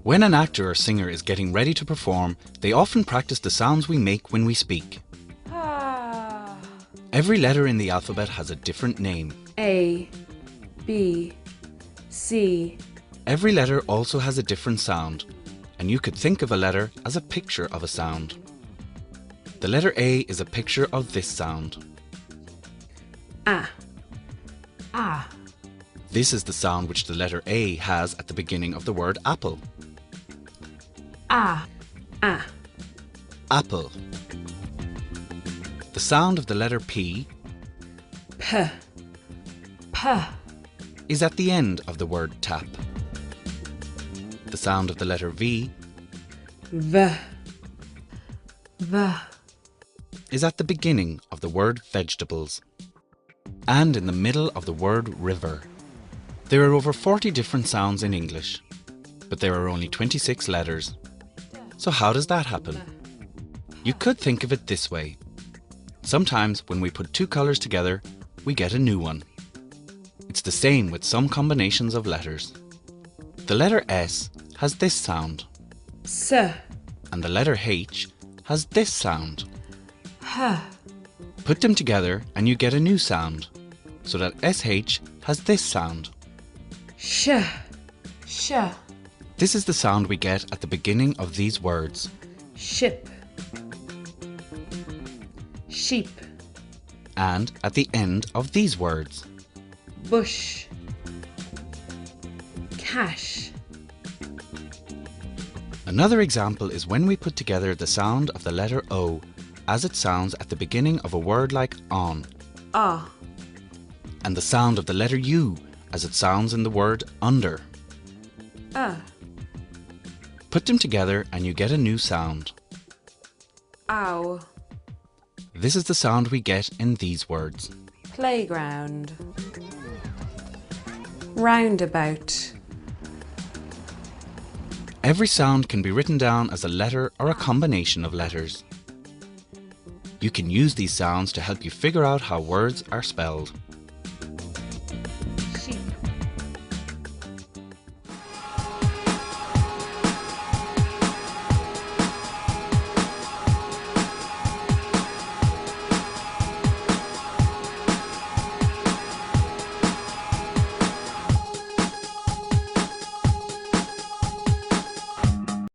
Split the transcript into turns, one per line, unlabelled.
When an actor or singer is getting ready to perform, they often practice the sounds we make when we speak.
Ah.
Every letter in the alphabet has a different name.
A, B, C.
Every letter also has a different sound, and you could think of a letter as a picture of a sound. The letter A is a picture of this sound.
Ah. Ah.
This is the sound which the letter A has at the beginning of the word apple.
Ah. Ah.
Apple. The sound of the letter P
P. P.
is at the end of the word tap. The sound of the letter V
V. V.
is at the beginning of the word vegetables and in the middle of the word river. There are over 40 different sounds in English, but there are only 26 letters. So how does that happen? You could think of it this way. Sometimes when we put two colours together, we get a new one. It's the same with some combinations of letters. The letter S has this sound,
S.
and the letter H has this sound.
H.
Put them together and you get a new sound, so that SH has this sound.
Sh. Sh.
This is the sound we get at the beginning of these words.
Ship. Sheep.
And at the end of these words.
Bush. Cash.
Another example is when we put together the sound of the letter O as it sounds at the beginning of a word like on,
Ah.
and the sound of the letter U as it sounds in the word under. Put them together and you get a new sound.
Ow.
This is the sound we get in these words.
Playground. Roundabout.
Every sound can be written down as a letter or a combination of letters. You can use these sounds to help you figure out how words are spelled.